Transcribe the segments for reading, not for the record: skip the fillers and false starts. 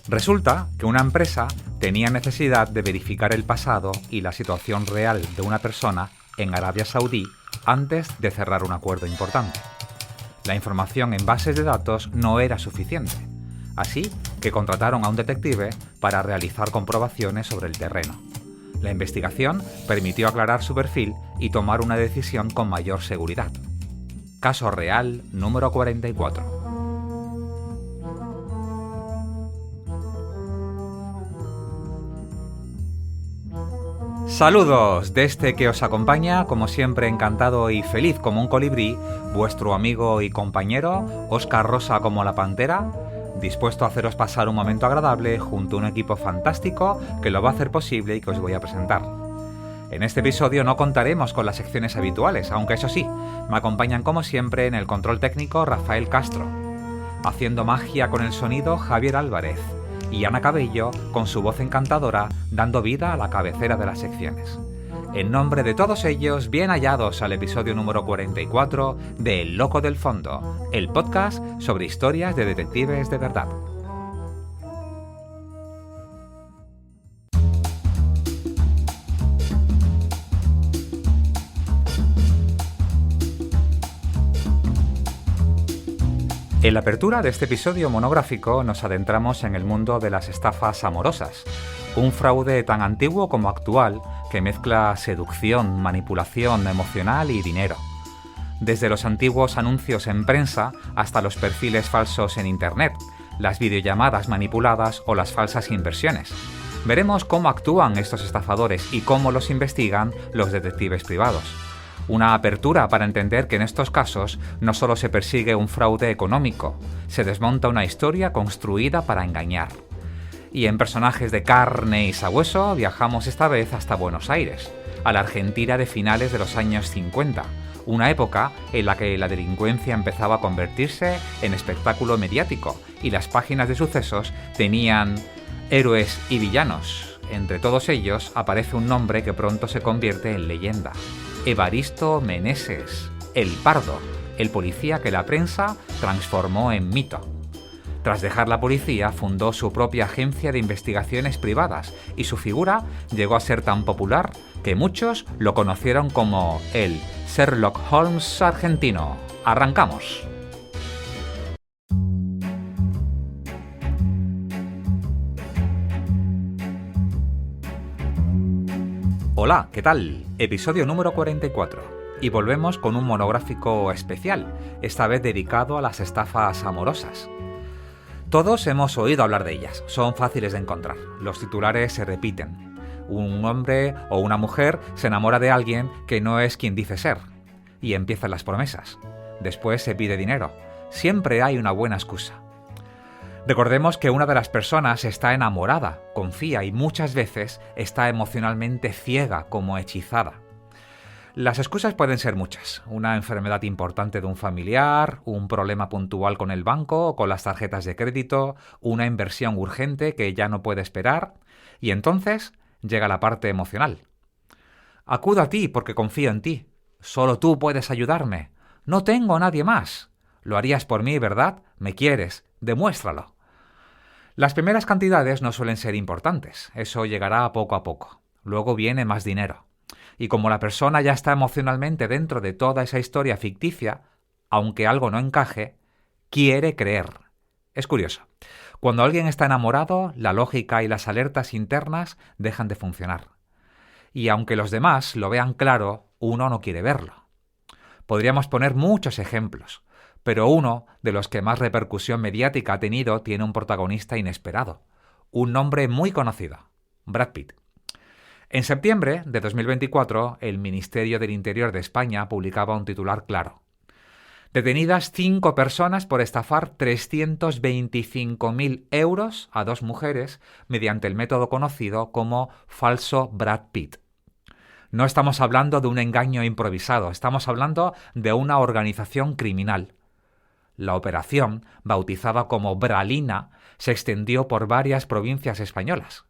Resulta que una empresa tenía necesidad de verificar el pasado y la situación real de una persona en Arabia Saudí antes de cerrar un acuerdo importante. La información en bases de datos no era suficiente, así que contrataron a un detective para realizar comprobaciones sobre el terreno. La investigación permitió aclarar su perfil y tomar una decisión con mayor seguridad. Caso real número 44. Saludos de este que os acompaña, como siempre encantado y feliz como un colibrí, vuestro amigo y compañero, Óscar Rosa como la pantera, dispuesto a haceros pasar un momento agradable junto a un equipo fantástico que lo va a hacer posible y que os voy a presentar. En este episodio no contaremos con las secciones habituales, aunque eso sí, me acompañan como siempre en el control técnico Rafael Castro, haciendo magia con el sonido Javier Álvarez, y Ana Cabello, con su voz encantadora, dando vida a la cabecera de las secciones. En nombre de todos ellos, bien hallados al episodio número 44 de El Loco del Fondo, el podcast sobre historias de detectives de verdad. En la apertura de este episodio monográfico nos adentramos en el mundo de las estafas amorosas, un fraude tan antiguo como actual que mezcla seducción, manipulación emocional y dinero. Desde los antiguos anuncios en prensa hasta los perfiles falsos en Internet, las videollamadas manipuladas o las falsas inversiones. Veremos cómo actúan estos estafadores y cómo los investigan los detectives privados. Una apertura para entender que en estos casos no solo se persigue un fraude económico, se desmonta una historia construida para engañar. Y en personajes de carne y sabueso viajamos esta vez hasta Buenos Aires, a la Argentina de finales de los años 50, una época en la que la delincuencia empezaba a convertirse en espectáculo mediático y las páginas de sucesos tenían héroes y villanos. Entre todos ellos aparece un nombre que pronto se convierte en leyenda: Evaristo Meneses, el Pardo, el policía que la prensa transformó en mito. Tras dejar la policía, fundó su propia agencia de investigaciones privadas y su figura llegó a ser tan popular que muchos lo conocieron como el Sherlock Holmes argentino. ¡Arrancamos! Hola, ¿qué tal? Episodio número 44. Y volvemos con un monográfico especial, esta vez dedicado a las estafas amorosas. Todos hemos oído hablar de ellas, son fáciles de encontrar, los titulares se repiten. Un hombre o una mujer se enamora de alguien que no es quien dice ser, y empiezan las promesas. Después se pide dinero. Siempre hay una buena excusa. Recordemos que una de las personas está enamorada, confía y muchas veces está emocionalmente ciega, como hechizada. Las excusas pueden ser muchas: una enfermedad importante de un familiar, un problema puntual con el banco o con las tarjetas de crédito, una inversión urgente que ya no puede esperar, y entonces llega la parte emocional. Acudo a ti porque confío en ti. Solo tú puedes ayudarme. No tengo a nadie más. Lo harías por mí, ¿verdad? Me quieres. Demuéstralo. Las primeras cantidades no suelen ser importantes, eso llegará poco a poco. Luego viene más dinero. Y como la persona ya está emocionalmente dentro de toda esa historia ficticia, aunque algo no encaje, quiere creer. Es curioso. Cuando alguien está enamorado, la lógica y las alertas internas dejan de funcionar. Y aunque los demás lo vean claro, uno no quiere verlo. Podríamos poner muchos ejemplos, pero uno de los que más repercusión mediática ha tenido tiene un protagonista inesperado, un nombre muy conocido: Brad Pitt. En septiembre de 2024, el Ministerio del Interior de España publicaba un titular claro: detenidas 5 personas por estafar 325.000 euros a 2 mujeres mediante el método conocido como falso Brad Pitt. No estamos hablando de un engaño improvisado, estamos hablando de una organización criminal. La operación, bautizada como Bralina, se extendió por varias provincias españolas.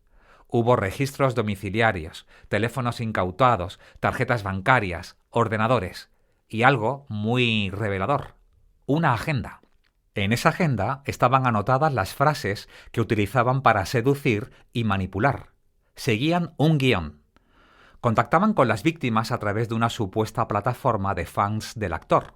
Hubo registros domiciliarios, teléfonos incautados, tarjetas bancarias, ordenadores y algo muy revelador: una agenda. En esa agenda estaban anotadas las frases que utilizaban para seducir y manipular. Seguían un guión. Contactaban con las víctimas a través de una supuesta plataforma de fans del actor.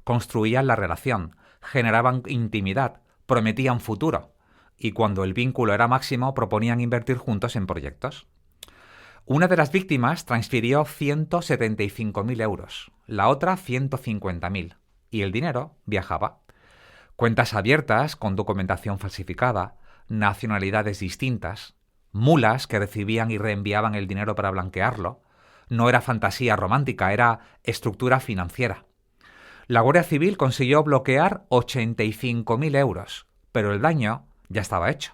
Construían la relación, generaban intimidad, prometían futuro, y cuando el vínculo era máximo proponían invertir juntos en proyectos. Una de las víctimas transfirió 175.000 euros, la otra 150.000, y el dinero viajaba. Cuentas abiertas con documentación falsificada, nacionalidades distintas, mulas que recibían y reenviaban el dinero para blanquearlo. No era fantasía romántica, era estructura financiera. La Guardia Civil consiguió bloquear 85.000 euros, pero el daño ya estaba hecho.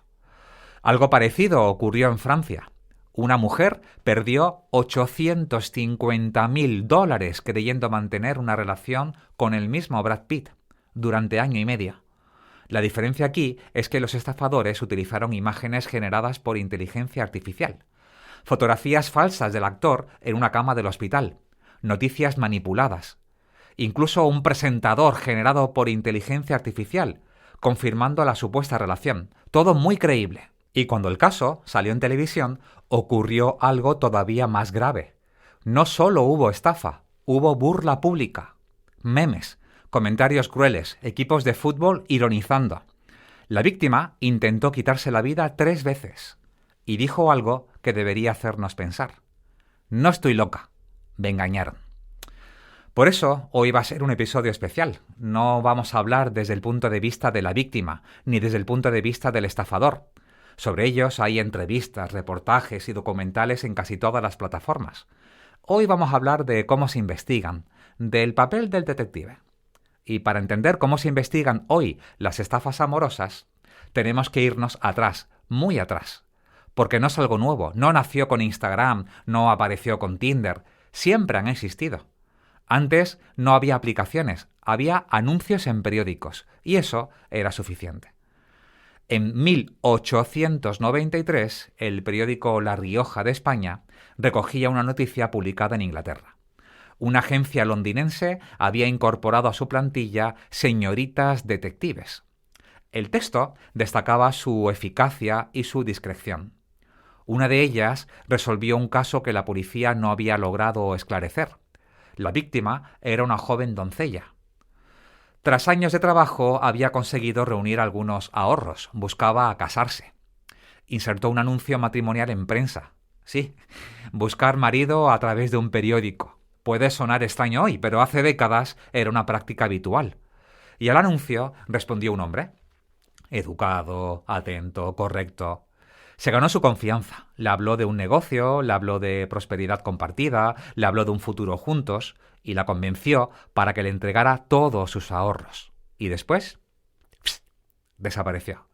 Algo parecido ocurrió en Francia. Una mujer perdió 850.000 dólares creyendo mantener una relación con el mismo Brad Pitt durante año y medio. La diferencia aquí es que los estafadores utilizaron imágenes generadas por inteligencia artificial, fotografías falsas del actor en una cama del hospital, noticias manipuladas, incluso un presentador generado por inteligencia artificial, confirmando la supuesta relación. Todo muy creíble. Y cuando el caso salió en televisión, ocurrió algo todavía más grave. No solo hubo estafa, hubo burla pública, memes, comentarios crueles, equipos de fútbol ironizando. La víctima intentó quitarse la vida 3 veces y dijo algo que debería hacernos pensar. No estoy loca, me engañaron. Por eso, hoy va a ser un episodio especial. No vamos a hablar desde el punto de vista de la víctima, ni desde el punto de vista del estafador. Sobre ellos hay entrevistas, reportajes y documentales en casi todas las plataformas. Hoy vamos a hablar de cómo se investigan, del papel del detective. Y para entender cómo se investigan hoy las estafas amorosas, tenemos que irnos atrás, muy atrás. Porque no es algo nuevo, no nació con Instagram, no apareció con Tinder, siempre han existido. Antes no había aplicaciones, había anuncios en periódicos, y eso era suficiente. En 1893, el periódico La Rioja de España recogía una noticia publicada en Inglaterra. Una agencia londinense había incorporado a su plantilla señoritas detectives. El texto destacaba su eficacia y su discreción. Una de ellas resolvió un caso que la policía no había logrado esclarecer. La víctima era una joven doncella. Tras años de trabajo había conseguido reunir algunos ahorros, buscaba casarse. Insertó un anuncio matrimonial en prensa. Sí, buscar marido a través de un periódico. Puede sonar extraño hoy, pero hace décadas era una práctica habitual. Y al anuncio respondió un hombre. Educado, atento, correcto. Se ganó su confianza. Le habló de un negocio, le habló de prosperidad compartida, le habló de un futuro juntos y la convenció para que le entregara todos sus ahorros. Y después, desapareció.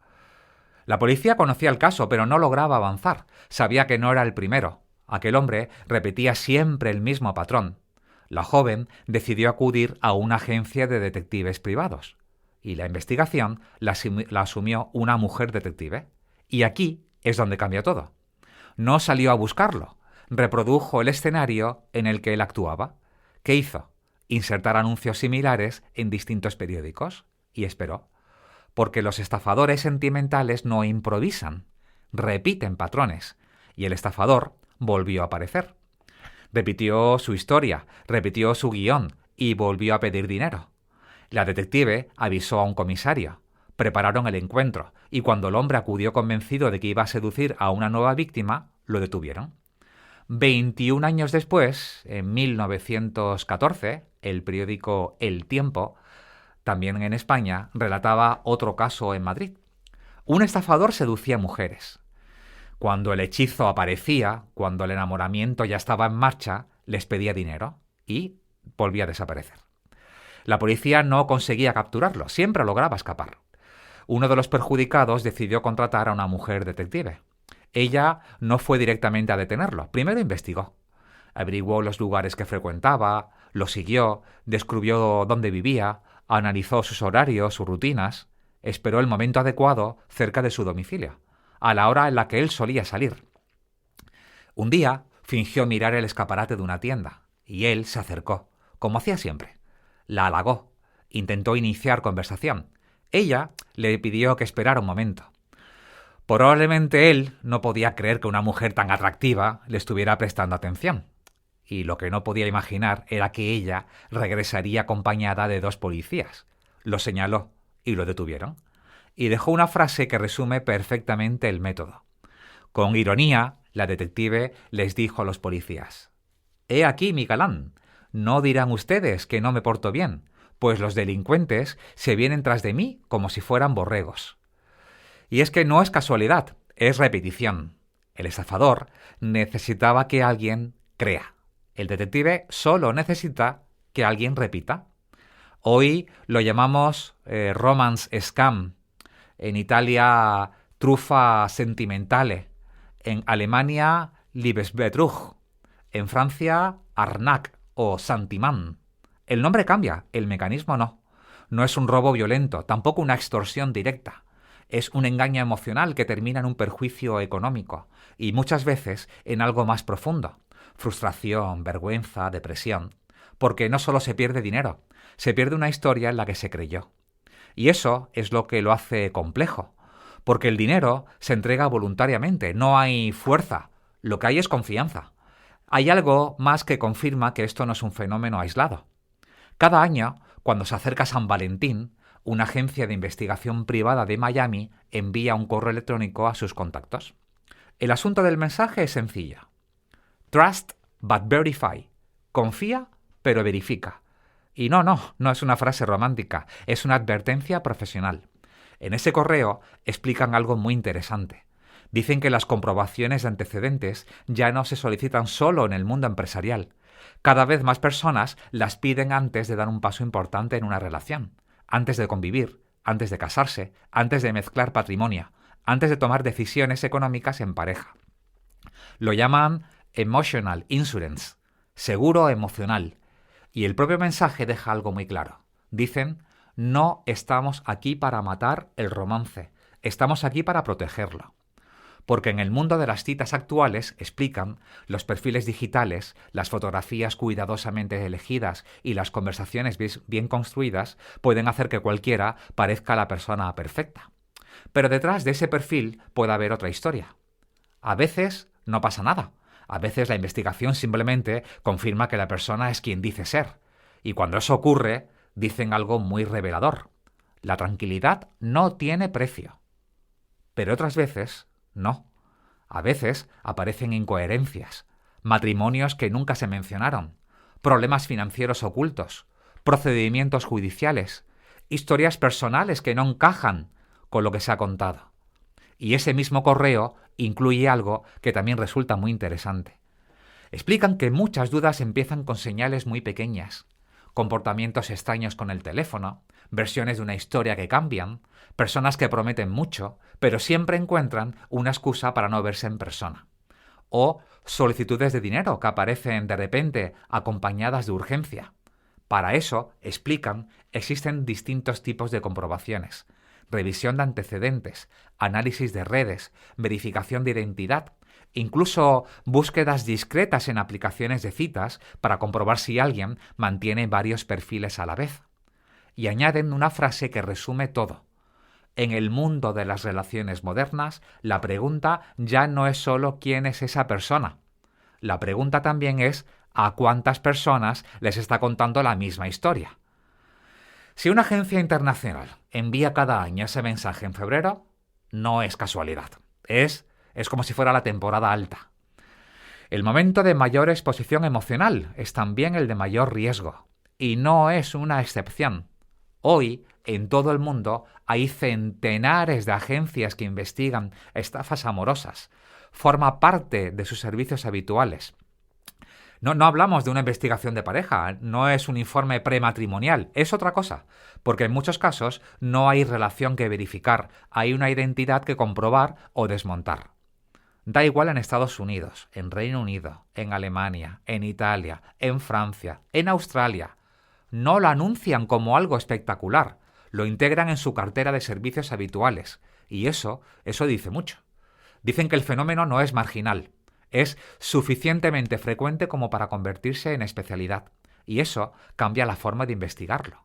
La policía conocía el caso, pero no lograba avanzar. Sabía que no era el primero. Aquel hombre repetía siempre el mismo patrón. La joven decidió acudir a una agencia de detectives privados. Y la investigación la asumió una mujer detective. Y aquí es donde cambia todo. No salió a buscarlo, reprodujo el escenario en el que él actuaba. ¿Qué hizo? Insertar anuncios similares en distintos periódicos y esperó. Porque los estafadores sentimentales no improvisan, repiten patrones, y el estafador volvió a aparecer. Repitió su historia, repitió su guión y volvió a pedir dinero. La detective avisó a un comisario. Prepararon el encuentro y cuando el hombre acudió convencido de que iba a seducir a una nueva víctima, lo detuvieron. 21 años después, en 1914, el periódico El Tiempo, también en España, relataba otro caso en Madrid. Un estafador seducía mujeres. Cuando el hechizo aparecía, cuando el enamoramiento ya estaba en marcha, les pedía dinero y volvía a desaparecer. La policía no conseguía capturarlo, siempre lograba escapar. Uno de los perjudicados decidió contratar a una mujer detective. Ella no fue directamente a detenerlo, primero investigó. Averiguó los lugares que frecuentaba, lo siguió, descubrió dónde vivía, analizó sus horarios, sus rutinas, esperó el momento adecuado cerca de su domicilio, a la hora en la que él solía salir. Un día fingió mirar el escaparate de una tienda y él se acercó, como hacía siempre. La halagó, intentó iniciar conversación. Ella le pidió que esperara un momento. Probablemente él no podía creer que una mujer tan atractiva le estuviera prestando atención. Y lo que no podía imaginar era que ella regresaría acompañada de 2 policías. Lo señaló y lo detuvieron. Y dejó una frase que resume perfectamente el método. Con ironía, la detective les dijo a los policías: «He aquí mi galán. No dirán ustedes que no me porto bien, pues los delincuentes se vienen tras de mí como si fueran borregos». Y es que no es casualidad, es repetición. El estafador necesitaba que alguien crea. El detective solo necesita que alguien repita. Hoy lo llamamos romance scam, en Italia truffa sentimentale, en Alemania Liebesbetrug, en Francia arnaque o sentiment. El nombre cambia, el mecanismo no. No es un robo violento, tampoco una extorsión directa. Es un engaño emocional que termina en un perjuicio económico y muchas veces en algo más profundo. Frustración, vergüenza, depresión. Porque no solo se pierde dinero, se pierde una historia en la que se creyó. Y eso es lo que lo hace complejo, porque el dinero se entrega voluntariamente, no hay fuerza, lo que hay es confianza. Hay algo más que confirma que esto no es un fenómeno aislado. Cada año, cuando se acerca San Valentín, una agencia de investigación privada de Miami envía un correo electrónico a sus contactos. El asunto del mensaje es sencillo. Trust but verify. Confía, pero verifica. Y no es una frase romántica, es una advertencia profesional. En ese correo explican algo muy interesante. Dicen que las comprobaciones de antecedentes ya no se solicitan solo en el mundo empresarial. Cada vez más personas las piden antes de dar un paso importante en una relación, antes de convivir, antes de casarse, antes de mezclar patrimonio, antes de tomar decisiones económicas en pareja. Lo llaman emotional insurance, seguro emocional. Y el propio mensaje deja algo muy claro. Dicen: no estamos aquí para matar el romance, estamos aquí para protegerlo. Porque en el mundo de las citas actuales, explican, los perfiles digitales, las fotografías cuidadosamente elegidas y las conversaciones bien construidas pueden hacer que cualquiera parezca la persona perfecta. Pero detrás de ese perfil puede haber otra historia. A veces no pasa nada. A veces la investigación simplemente confirma que la persona es quien dice ser. Y cuando eso ocurre, dicen algo muy revelador. La tranquilidad no tiene precio. Pero otras veces, no. A veces aparecen incoherencias, matrimonios que nunca se mencionaron, problemas financieros ocultos, procedimientos judiciales, historias personales que no encajan con lo que se ha contado. Y ese mismo correo incluye algo que también resulta muy interesante. Explican que muchas dudas empiezan con señales muy pequeñas, comportamientos extraños con el teléfono, versiones de una historia que cambian, personas que prometen mucho, pero siempre encuentran una excusa para no verse en persona. O solicitudes de dinero que aparecen de repente acompañadas de urgencia. Para eso, explican, existen distintos tipos de comprobaciones: revisión de antecedentes, análisis de redes, verificación de identidad, incluso búsquedas discretas en aplicaciones de citas para comprobar si alguien mantiene varios perfiles a la vez. Y añaden una frase que resume todo. En el mundo de las relaciones modernas, la pregunta ya no es solo quién es esa persona. La pregunta también es a cuántas personas les está contando la misma historia. Si una agencia internacional envía cada año ese mensaje en febrero, no es casualidad. Es como si fuera la temporada alta. El momento de mayor exposición emocional es también el de mayor riesgo. Y no es una excepción. Hoy, en todo el mundo, hay centenares de agencias que investigan estafas amorosas. Forma parte de sus servicios habituales. No hablamos de una investigación de pareja, no es un informe prematrimonial, es otra cosa, porque en muchos casos no hay relación que verificar, hay una identidad que comprobar o desmontar. Da igual en Estados Unidos, en Reino Unido, en Alemania, en Italia, en Francia, en Australia. No lo anuncian como algo espectacular, lo integran en su cartera de servicios habituales, y eso dice mucho. Dicen que el fenómeno no es marginal. Es suficientemente frecuente como para convertirse en especialidad, y eso cambia la forma de investigarlo.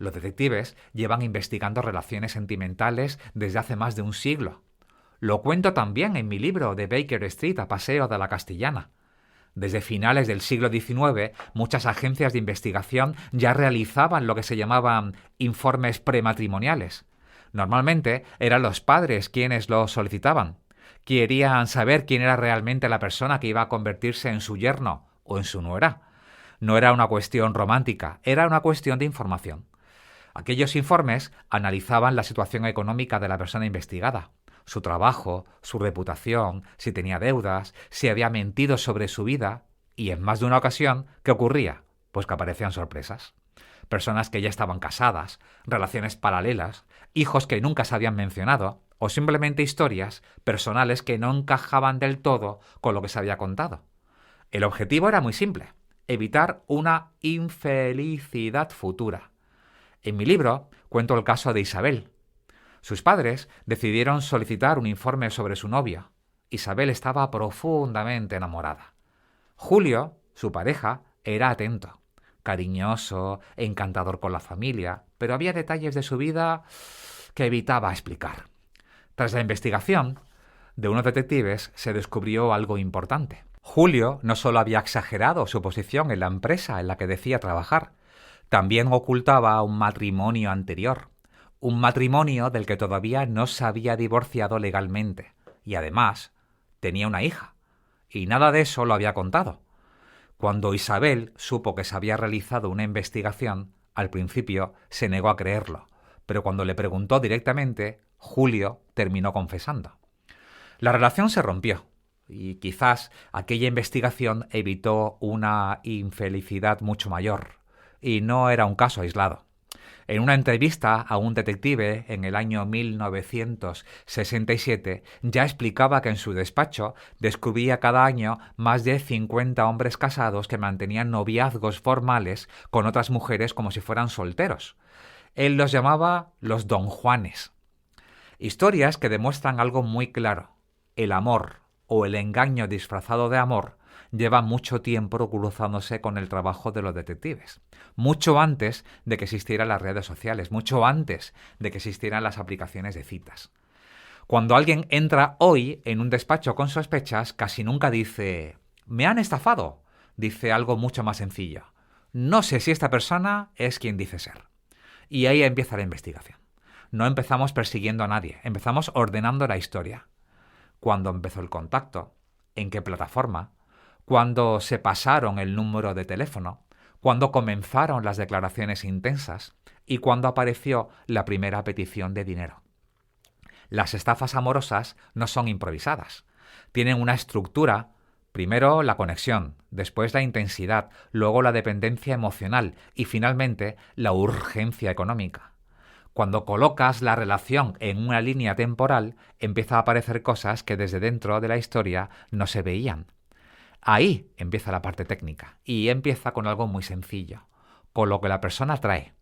Los detectives llevan investigando relaciones sentimentales desde hace más de un siglo. Lo cuento también en mi libro de Baker Street a Paseo de la Castellana. Desde finales del siglo XIX, muchas agencias de investigación ya realizaban lo que se llamaban informes prematrimoniales. Normalmente eran los padres quienes los solicitaban. Querían saber quién era realmente la persona que iba a convertirse en su yerno o en su nuera. No era una cuestión romántica, era una cuestión de información. Aquellos informes analizaban la situación económica de la persona investigada, su trabajo, su reputación, si tenía deudas, si había mentido sobre su vida, y en más de una ocasión, ¿qué ocurría? Pues que aparecían sorpresas. Personas que ya estaban casadas, relaciones paralelas, hijos que nunca se habían mencionado, o simplemente historias personales que no encajaban del todo con lo que se había contado. El objetivo era muy simple: evitar una infelicidad futura. En mi libro cuento el caso de Isabel. Sus padres decidieron solicitar un informe sobre su novia. Isabel estaba profundamente enamorada. Julio, su pareja, era atento, cariñoso, encantador con la familia, pero había detalles de su vida que evitaba explicar. Tras la investigación de unos detectives se descubrió algo importante. Julio no solo había exagerado su posición en la empresa en la que decía trabajar, también ocultaba un matrimonio anterior, un matrimonio del que todavía no se había divorciado legalmente, y además tenía una hija, y nada de eso lo había contado. Cuando Isabel supo que se había realizado una investigación, al principio se negó a creerlo, pero cuando le preguntó directamente, Julio terminó confesando. La relación se rompió, y quizás aquella investigación evitó una infelicidad mucho mayor, y no era un caso aislado. En una entrevista a un detective en el año 1967 ya explicaba que en su despacho descubría cada año más de 50 hombres casados que mantenían noviazgos formales con otras mujeres como si fueran solteros. Él los llamaba los Don Juanes. Historias que demuestran algo muy claro: el amor o el engaño disfrazado de amor lleva mucho tiempo cruzándose con el trabajo de los detectives. Mucho antes de que existieran las redes sociales, mucho antes de que existieran las aplicaciones de citas. Cuando alguien entra hoy en un despacho con sospechas, casi nunca dice «me han estafado». Dice algo mucho más sencillo: «no sé si esta persona es quien dice ser». Y ahí empieza la investigación. No empezamos persiguiendo a nadie, empezamos ordenando la historia. ¿Cuándo empezó el contacto? ¿En qué plataforma? ¿Cuándo se pasaron el número de teléfono? ¿Cuándo comenzaron las declaraciones intensas? ¿Y cuándo apareció la primera petición de dinero? Las estafas amorosas no son improvisadas. Tienen una estructura: primero la conexión, después la intensidad, luego la dependencia emocional y finalmente la urgencia económica. Cuando colocas la relación en una línea temporal, empieza a aparecer cosas que desde dentro de la historia no se veían. Ahí empieza la parte técnica, y empieza con algo muy sencillo, con lo que la persona trae: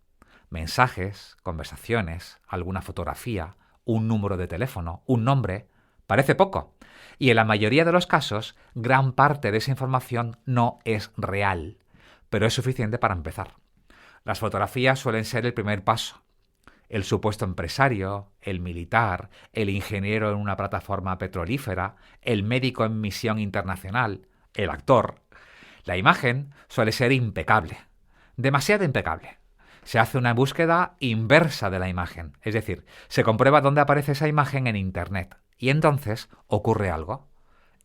mensajes, conversaciones, alguna fotografía, un número de teléfono, un nombre. Parece poco, y en la mayoría de los casos, gran parte de esa información no es real, pero es suficiente para empezar. Las fotografías suelen ser el primer paso. El supuesto empresario, el militar, el ingeniero en una plataforma petrolífera, el médico en misión internacional, el actor. La imagen suele ser impecable, demasiado impecable. Se hace una búsqueda inversa de la imagen, es decir, se comprueba dónde aparece esa imagen en Internet, y entonces ocurre algo.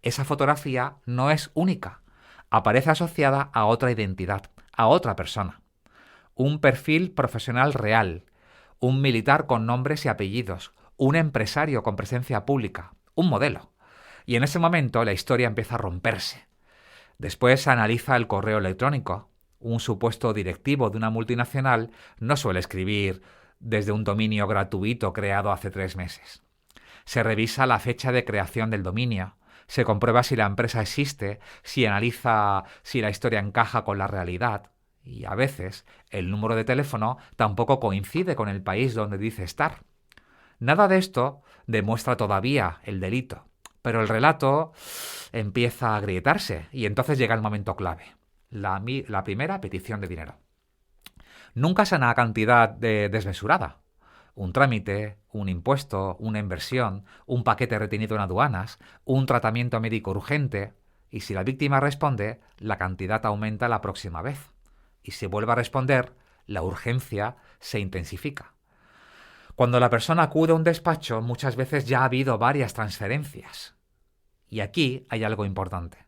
Esa fotografía no es única, aparece asociada a otra identidad, a otra persona. Un perfil profesional real, un militar con nombres y apellidos, un empresario con presencia pública, un modelo. Y en ese momento la historia empieza a romperse. Después se analiza el correo electrónico. Un supuesto directivo de una multinacional no suele escribir desde un dominio gratuito creado hace 3 meses. Se revisa la fecha de creación del dominio, se comprueba si la empresa existe, se analiza si la historia encaja con la realidad. Y a veces el número de teléfono tampoco coincide con el país donde dice estar. Nada de esto demuestra todavía el delito, pero el relato empieza a agrietarse y entonces llega el momento clave: la primera petición de dinero. Nunca es una cantidad desmesurada. Un trámite, un impuesto, una inversión, un paquete retenido en aduanas, un tratamiento médico urgente, y si la víctima responde, la cantidad aumenta la próxima vez. Y si vuelve a responder, la urgencia se intensifica. Cuando la persona acude a un despacho, muchas veces ya ha habido varias transferencias. Y aquí hay algo importante.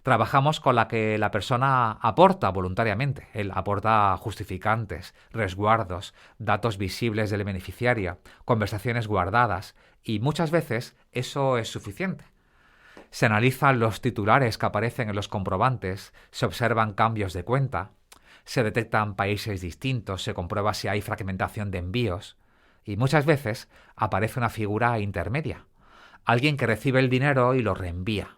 Trabajamos con la que la persona aporta voluntariamente. Él aporta justificantes, resguardos, datos visibles del beneficiario, conversaciones guardadas, y muchas veces eso es suficiente. Se analizan los titulares que aparecen en los comprobantes, se observan cambios de cuenta, se detectan países distintos, se comprueba si hay fragmentación de envíos, y muchas veces aparece una figura intermedia, alguien que recibe el dinero y lo reenvía.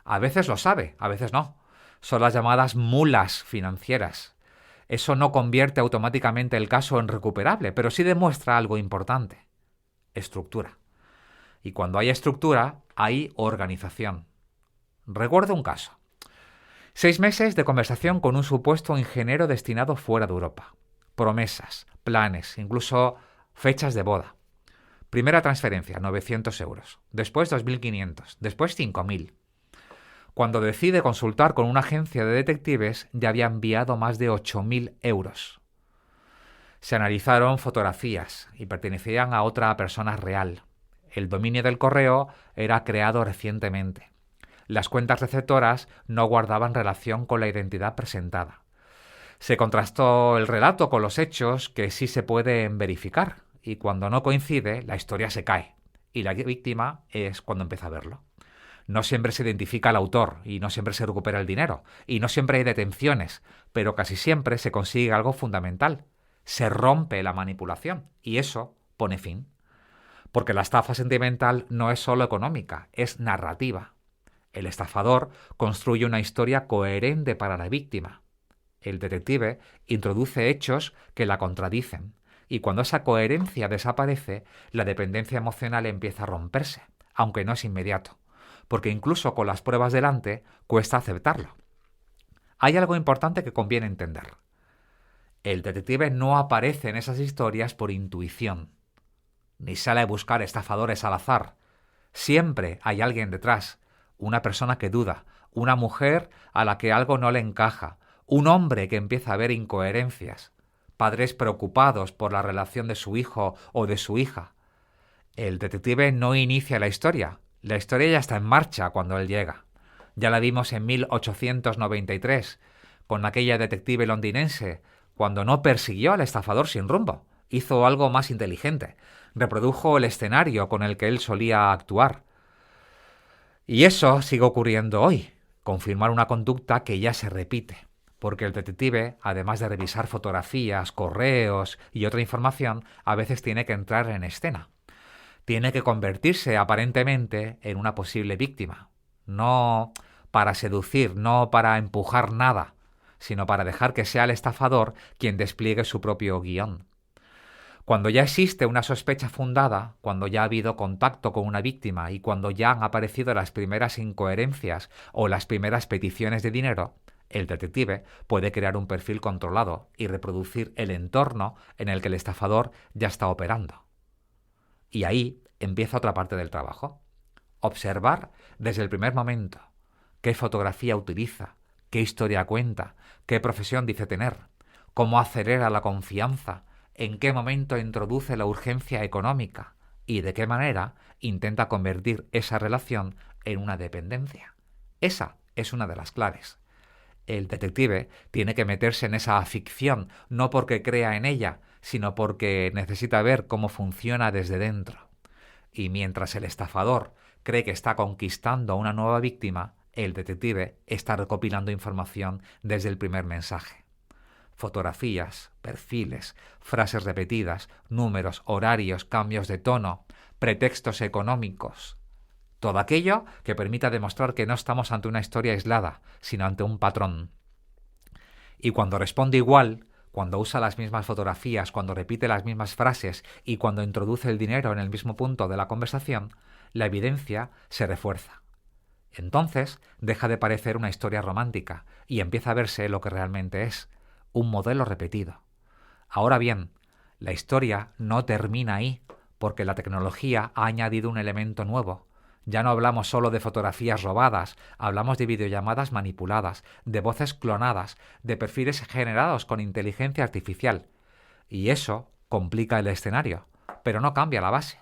A veces lo sabe, a veces no. Son las llamadas mulas financieras. Eso no convierte automáticamente el caso en recuperable, pero sí demuestra algo importante: estructura. Y cuando hay estructura, hay organización. Recuerdo un caso. 6 meses de conversación con un supuesto ingeniero destinado fuera de Europa. Promesas, planes, incluso fechas de boda. Primera transferencia, 900 euros. Después 2.500. Después 5.000. Cuando decide consultar con una agencia de detectives, ya había enviado más de 8.000 euros. Se analizaron fotografías y pertenecían a otra persona real. El dominio del correo era creado recientemente. Las cuentas receptoras no guardaban relación con la identidad presentada. Se contrastó el relato con los hechos que sí se pueden verificar, y cuando no coincide, la historia se cae, y la víctima es cuando empieza a verlo. No siempre se identifica al autor y no siempre se recupera el dinero y no siempre hay detenciones, pero casi siempre se consigue algo fundamental. Se rompe la manipulación y eso pone fin. Porque la estafa sentimental no es solo económica, es narrativa. El estafador construye una historia coherente para la víctima. El detective introduce hechos que la contradicen y cuando esa coherencia desaparece, la dependencia emocional empieza a romperse, aunque no es inmediato. Porque incluso con las pruebas delante cuesta aceptarlo. Hay algo importante que conviene entender. El detective no aparece en esas historias por intuición, ni sale a buscar estafadores al azar. Siempre hay alguien detrás, una persona que duda, una mujer a la que algo no le encaja, un hombre que empieza a ver incoherencias, padres preocupados por la relación de su hijo o de su hija. El detective no inicia la historia ya está en marcha cuando él llega. Ya la vimos en 1893, con aquella detective londinense, cuando no persiguió al estafador sin rumbo. Hizo algo más inteligente. Reprodujo el escenario con el que él solía actuar. Y eso sigue ocurriendo hoy. Confirmar una conducta que ya se repite. Porque el detective, además de revisar fotografías, correos y otra información, a veces tiene que entrar en escena. Tiene que convertirse aparentemente en una posible víctima. No para seducir, no para empujar nada, sino para dejar que sea el estafador quien despliegue su propio guión. Cuando ya existe una sospecha fundada, cuando ya ha habido contacto con una víctima y cuando ya han aparecido las primeras incoherencias o las primeras peticiones de dinero, el detective puede crear un perfil controlado y reproducir el entorno en el que el estafador ya está operando. Y ahí empieza otra parte del trabajo. Observar desde el primer momento qué fotografía utiliza, qué historia cuenta, qué profesión dice tener, cómo acelera la confianza, en qué momento introduce la urgencia económica y de qué manera intenta convertir esa relación en una dependencia. Esa es una de las claves. El detective tiene que meterse en esa ficción no porque crea en ella, sino porque necesita ver cómo funciona desde dentro. Y mientras el estafador cree que está conquistando a una nueva víctima, el detective está recopilando información desde el primer mensaje. Fotografías, perfiles, frases repetidas, números, horarios, cambios de tono, pretextos económicos. Todo aquello que permita demostrar que no estamos ante una historia aislada, sino ante un patrón. Y cuando responde igual, cuando usa las mismas fotografías, cuando repite las mismas frases y cuando introduce el dinero en el mismo punto de la conversación, la evidencia se refuerza. Entonces deja de parecer una historia romántica y empieza a verse lo que realmente es, un modelo repetido. Ahora bien, la historia no termina ahí, porque la tecnología ha añadido un elemento nuevo. Ya no hablamos solo de fotografías robadas, hablamos de videollamadas manipuladas, de voces clonadas, de perfiles generados con inteligencia artificial. Y eso complica el escenario, pero no cambia la base.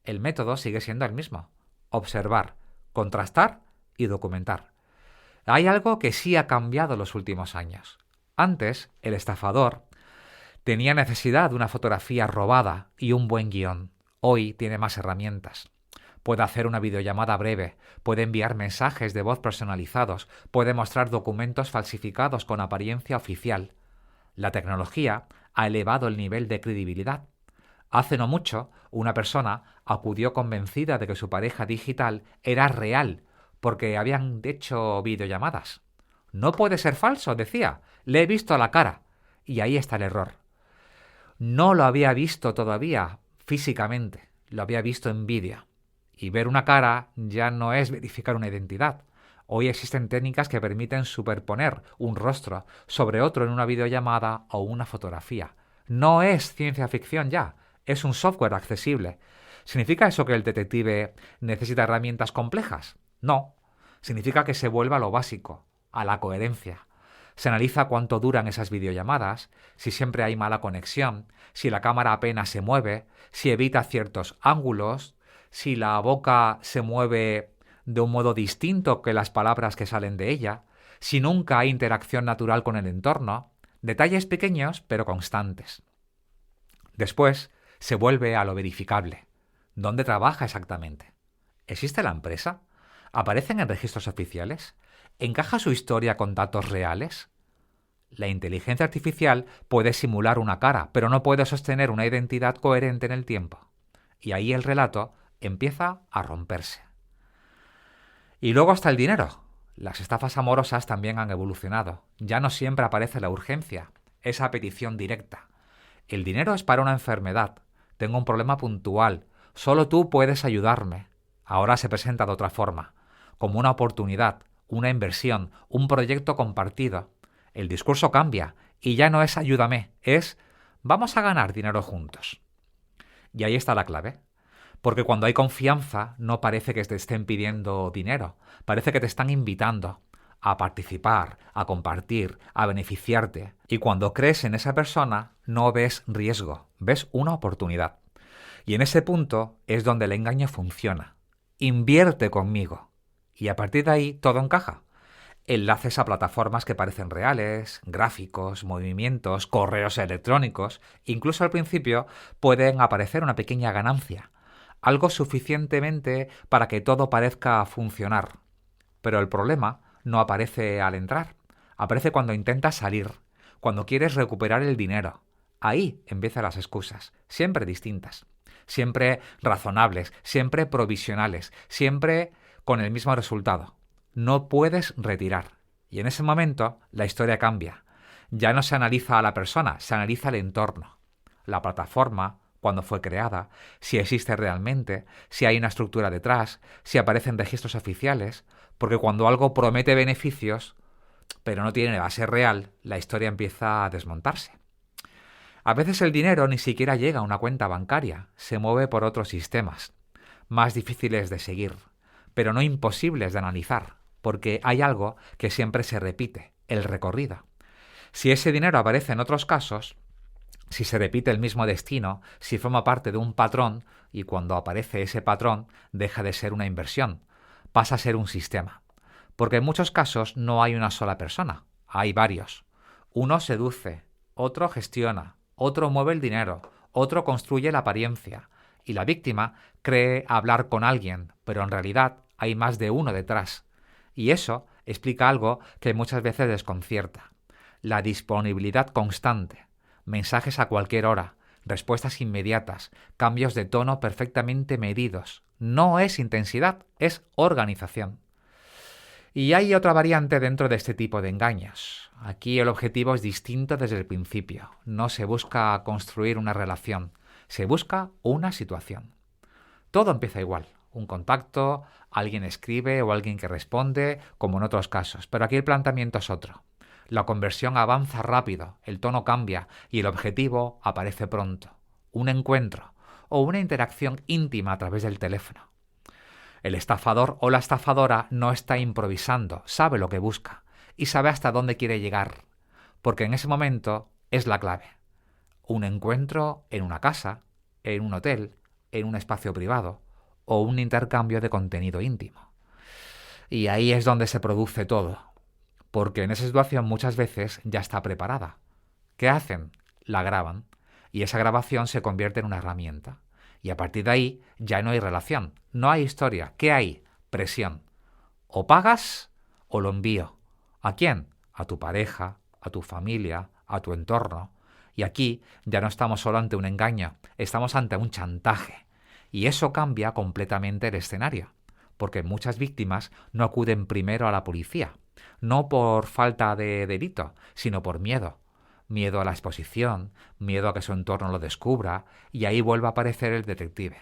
El método sigue siendo el mismo: observar, contrastar y documentar. Hay algo que sí ha cambiado en los últimos años. Antes, el estafador tenía necesidad de una fotografía robada y un buen guión. Hoy tiene más herramientas. Puede hacer una videollamada breve, puede enviar mensajes de voz personalizados, puede mostrar documentos falsificados con apariencia oficial. La tecnología ha elevado el nivel de credibilidad. Hace no mucho, una persona acudió convencida de que su pareja digital era real porque habían hecho videollamadas. No puede ser falso, decía. Le he visto a la cara. Y ahí está el error. No lo había visto todavía físicamente, lo había visto en vídeo. Y ver una cara ya no es verificar una identidad. Hoy existen técnicas que permiten superponer un rostro sobre otro en una videollamada o una fotografía. No es ciencia ficción ya, es un software accesible. ¿Significa eso que el detective necesita herramientas complejas? No. Significa que se vuelve a lo básico, a la coherencia. Se analiza cuánto duran esas videollamadas, si siempre hay mala conexión, si la cámara apenas se mueve, si evita ciertos ángulos, si la boca se mueve de un modo distinto que las palabras que salen de ella, si nunca hay interacción natural con el entorno, detalles pequeños pero constantes. Después se vuelve a lo verificable. ¿Dónde trabaja exactamente? ¿Existe la empresa? ¿Aparecen en registros oficiales? ¿Encaja su historia con datos reales? La inteligencia artificial puede simular una cara, pero no puede sostener una identidad coherente en el tiempo. Y ahí el relato empieza a romperse. Y luego está el dinero. Las estafas amorosas también han evolucionado. Ya no siempre aparece la urgencia, esa petición directa. El dinero es para una enfermedad. Tengo un problema puntual. Solo tú puedes ayudarme. Ahora se presenta de otra forma, como una oportunidad, una inversión, un proyecto compartido. El discurso cambia y ya no es ayúdame, es vamos a ganar dinero juntos. Y ahí está la clave. Porque cuando hay confianza no parece que te estén pidiendo dinero, parece que te están invitando a participar, a compartir, a beneficiarte. Y cuando crees en esa persona no ves riesgo, ves una oportunidad. Y en ese punto es donde el engaño funciona. Invierte conmigo. Y a partir de ahí todo encaja. Enlaces a plataformas que parecen reales, gráficos, movimientos, correos electrónicos. Incluso al principio pueden aparecer una pequeña ganancia. Algo suficientemente para que todo parezca funcionar. Pero el problema no aparece al entrar. Aparece cuando intentas salir, cuando quieres recuperar el dinero. Ahí empiezan las excusas, siempre distintas, siempre razonables, siempre provisionales, siempre con el mismo resultado. No puedes retirar. Y en ese momento la historia cambia. Ya no se analiza a la persona, se analiza el entorno. La plataforma, cuando fue creada, si existe realmente, si hay una estructura detrás, si aparecen registros oficiales, porque cuando algo promete beneficios, pero no tiene base real, la historia empieza a desmontarse. A veces el dinero ni siquiera llega a una cuenta bancaria, se mueve por otros sistemas, más difíciles de seguir, pero no imposibles de analizar, porque hay algo que siempre se repite, el recorrido. Si ese dinero aparece en otros casos, si se repite el mismo destino, si forma parte de un patrón, y cuando aparece ese patrón deja de ser una inversión, pasa a ser un sistema. Porque en muchos casos no hay una sola persona, hay varios. Uno seduce, otro gestiona, otro mueve el dinero, otro construye la apariencia, y la víctima cree hablar con alguien, pero en realidad hay más de uno detrás. Y eso explica algo que muchas veces desconcierta: la disponibilidad constante, mensajes a cualquier hora, respuestas inmediatas, cambios de tono perfectamente medidos. No es intensidad, es organización. Y hay otra variante dentro de este tipo de engaños. Aquí el objetivo es distinto desde el principio. No se busca construir una relación, se busca una situación. Todo empieza igual. Un contacto, alguien escribe o alguien que responde, como en otros casos. Pero aquí el planteamiento es otro. La conversión avanza rápido, el tono cambia y el objetivo aparece pronto. Un encuentro o una interacción íntima a través del teléfono. El estafador o la estafadora no está improvisando, sabe lo que busca y sabe hasta dónde quiere llegar, porque en ese momento es la clave. Un encuentro en una casa, en un hotel, en un espacio privado o un intercambio de contenido íntimo. Y ahí es donde se produce todo, porque en esa situación muchas veces ya está preparada. ¿Qué hacen? La graban y esa grabación se convierte en una herramienta. Y a partir de ahí ya no hay relación, no hay historia. ¿Qué hay? Presión. O pagas o lo envío. ¿A quién? A tu pareja, a tu familia, a tu entorno. Y aquí ya no estamos solo ante un engaño, estamos ante un chantaje. Y eso cambia completamente el escenario, porque muchas víctimas no acuden primero a la policía, no por falta de delito, sino por miedo. Miedo a la exposición, miedo a que su entorno lo descubra, y ahí vuelve a aparecer el detective.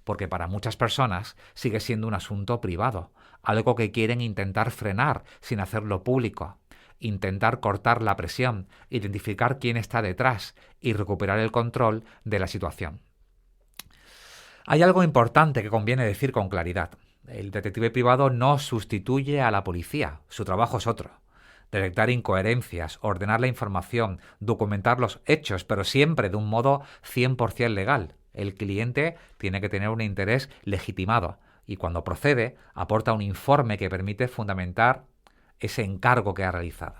Porque para muchas personas sigue siendo un asunto privado, algo que quieren intentar frenar sin hacerlo público, intentar cortar la presión, identificar quién está detrás y recuperar el control de la situación. Hay algo importante que conviene decir con claridad. El detective privado no sustituye a la policía, su trabajo es otro. Detectar incoherencias, ordenar la información, documentar los hechos, pero siempre de un modo 100% legal. El cliente tiene que tener un interés legitimado y cuando procede aporta un informe que permite fundamentar ese encargo que ha realizado.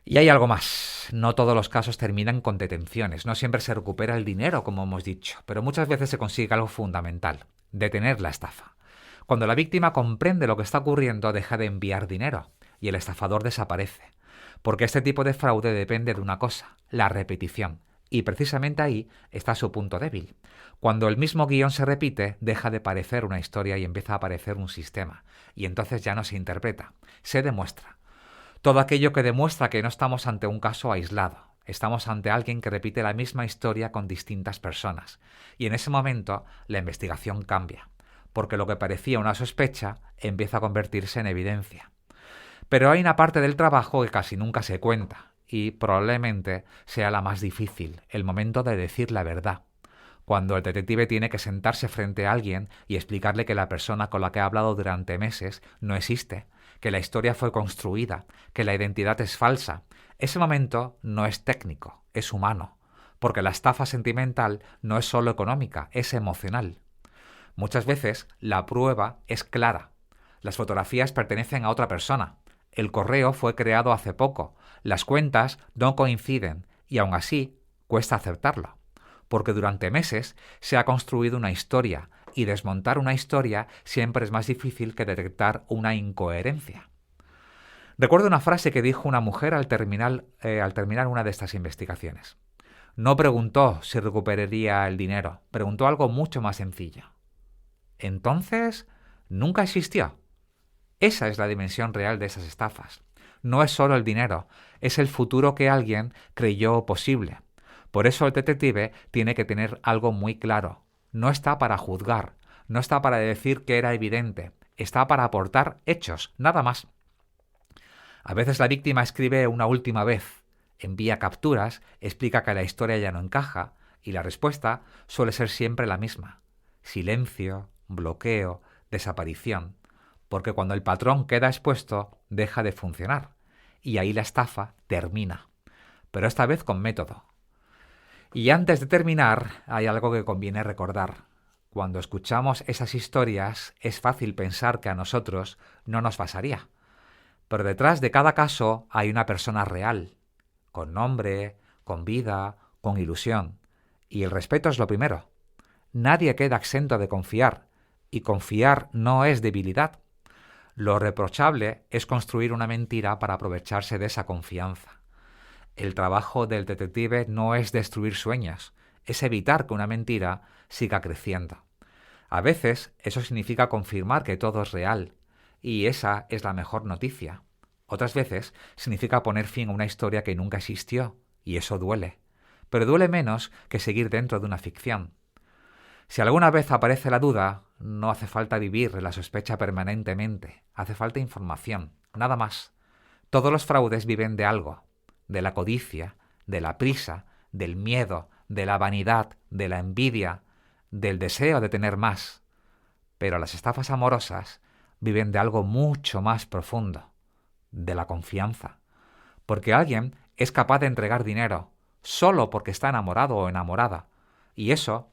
Y hay algo más. No todos los casos terminan con detenciones, no siempre se recupera el dinero, como hemos dicho, pero muchas veces se consigue algo fundamental, detener la estafa. Cuando la víctima comprende lo que está ocurriendo, deja de enviar dinero y el estafador desaparece. Porque este tipo de fraude depende de una cosa, la repetición. Y precisamente ahí está su punto débil. Cuando el mismo guión se repite, deja de parecer una historia y empieza a aparecer un sistema. Y entonces ya no se interpreta, se demuestra. Todo aquello que demuestra que no estamos ante un caso aislado. Estamos ante alguien que repite la misma historia con distintas personas. Y en ese momento la investigación cambia. Porque lo que parecía una sospecha empieza a convertirse en evidencia. Pero hay una parte del trabajo que casi nunca se cuenta y probablemente sea la más difícil, el momento de decir la verdad. Cuando el detective tiene que sentarse frente a alguien y explicarle que la persona con la que ha hablado durante meses no existe, que la historia fue construida, que la identidad es falsa. Ese momento no es técnico, es humano, porque la estafa sentimental no es solo económica, es emocional. Muchas veces la prueba es clara. Las fotografías pertenecen a otra persona. El correo fue creado hace poco. Las cuentas no coinciden y aún así cuesta aceptarlo. Porque durante meses se ha construido una historia y desmontar una historia siempre es más difícil que detectar una incoherencia. Recuerdo una frase que dijo una mujer al terminar una de estas investigaciones. No preguntó si recuperaría el dinero, preguntó algo mucho más sencillo. Entonces, nunca existió. Esa es la dimensión real de esas estafas. No es solo el dinero, es el futuro que alguien creyó posible. Por eso el detective tiene que tener algo muy claro. No está para juzgar, no está para decir que era evidente, está para aportar hechos, nada más. A veces la víctima escribe una última vez, envía capturas, explica que la historia ya no encaja y la respuesta suele ser siempre la misma. Silencio, bloqueo, desaparición. Porque cuando el patrón queda expuesto, deja de funcionar. Y ahí la estafa termina. Pero esta vez con método. Y antes de terminar, hay algo que conviene recordar. Cuando escuchamos esas historias, es fácil pensar que a nosotros no nos pasaría. Pero detrás de cada caso hay una persona real, con nombre, con vida, con ilusión. Y el respeto es lo primero. Nadie queda exento de confiar. Y confiar no es debilidad. Lo reprochable es construir una mentira para aprovecharse de esa confianza. El trabajo del detective no es destruir sueños, es evitar que una mentira siga creciendo. A veces eso significa confirmar que todo es real, y esa es la mejor noticia. Otras veces significa poner fin a una historia que nunca existió, y eso duele. Pero duele menos que seguir dentro de una ficción. Si alguna vez aparece la duda, no hace falta vivir en la sospecha permanentemente, hace falta información, nada más. Todos los fraudes viven de algo, de la codicia, de la prisa, del miedo, de la vanidad, de la envidia, del deseo de tener más. Pero las estafas amorosas viven de algo mucho más profundo, de la confianza. Porque alguien es capaz de entregar dinero solo porque está enamorado o enamorada. Y eso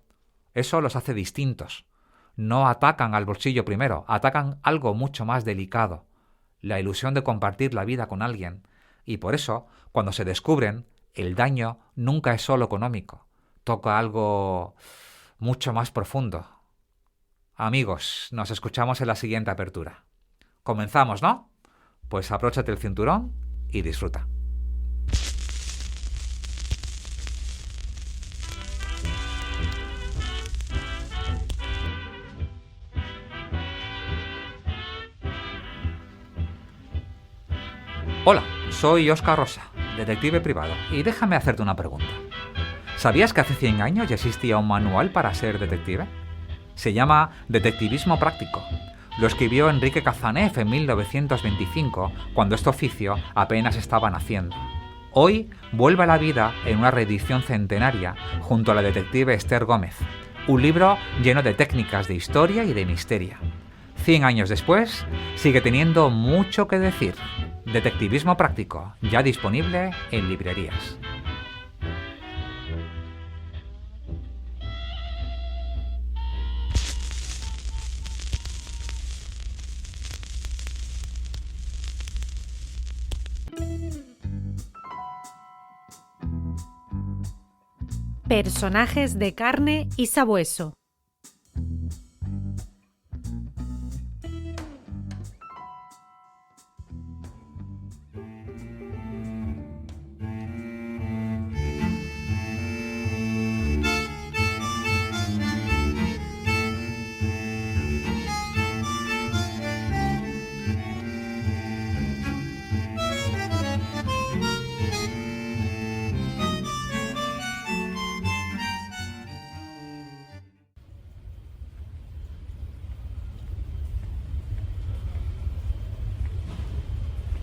los hace distintos. No atacan al bolsillo primero, atacan algo mucho más delicado, la ilusión de compartir la vida con alguien. Y por eso, cuando se descubren, el daño nunca es solo económico, toca algo mucho más profundo. Amigos, nos escuchamos en la siguiente apertura. Comenzamos, ¿no? Pues abróchate el cinturón y disfruta. Hola, soy Óscar Rosa, detective privado, y déjame hacerte una pregunta. ¿Sabías que hace 100 años ya existía un manual para ser detective? Se llama Detectivismo Práctico. Lo escribió Enrique Cazanev en 1925, cuando este oficio apenas estaba naciendo. Hoy vuelve a la vida en una reedición centenaria junto a la detective Esther Gómez, un libro lleno de técnicas de historia y de misterio. 100 años después, sigue teniendo mucho que decir. Detectivismo Práctico, ya disponible en librerías. Personajes de carne y sabueso.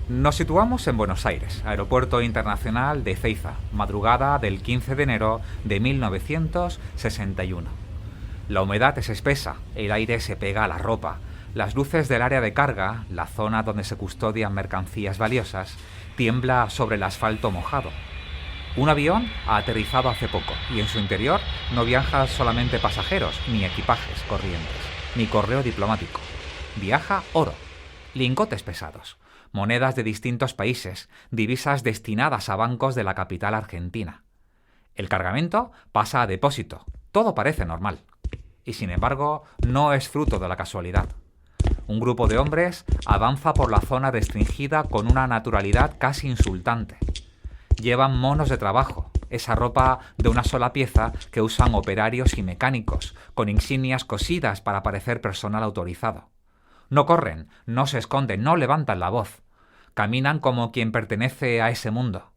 Nos situamos en Buenos Aires, Aeropuerto Internacional de Ezeiza, madrugada del 15 de enero de 1961. La humedad es espesa, el aire se pega a la ropa, las luces del área de carga, la zona donde se custodian mercancías valiosas, tiembla sobre el asfalto mojado. Un avión ha aterrizado hace poco y en su interior no viajan solamente pasajeros, ni equipajes corrientes, ni correo diplomático. Viaja oro, lingotes pesados, monedas de distintos países, divisas destinadas a bancos de la capital argentina. El cargamento pasa a depósito, todo parece normal. Y sin embargo, no es fruto de la casualidad. Un grupo de hombres avanza por la zona restringida con una naturalidad casi insultante. Llevan monos de trabajo, esa ropa de una sola pieza que usan operarios y mecánicos, con insignias cosidas para parecer personal autorizado. No corren, no se esconden, no levantan la voz. Caminan como quien pertenece a ese mundo.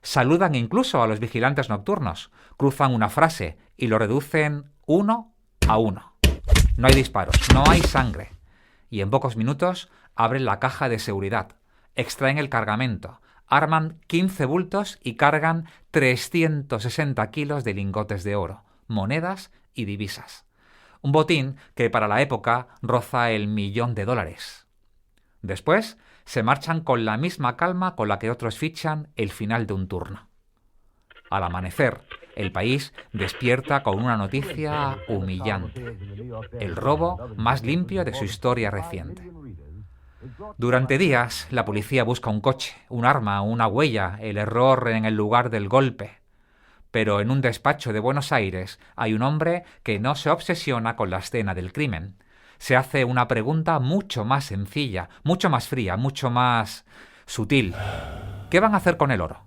Saludan incluso a los vigilantes nocturnos, cruzan una frase y lo reducen 1 a 1. No hay disparos, no hay sangre. Y en pocos minutos abren la caja de seguridad, extraen el cargamento, arman 15 bultos y cargan 360 kilos de lingotes de oro, monedas y divisas. Un botín que para la época roza el $1.000.000. Después se marchan con la misma calma con la que otros fichan el final de un turno. Al amanecer, el país despierta con una noticia humillante: el robo más limpio de su historia reciente. Durante días, la policía busca un coche, un arma, una huella, el error en el lugar del golpe. Pero en un despacho de Buenos Aires hay un hombre que no se obsesiona con la escena del crimen. Se hace una pregunta mucho más sencilla, mucho más fría, mucho más sutil. ¿Qué van a hacer con el oro?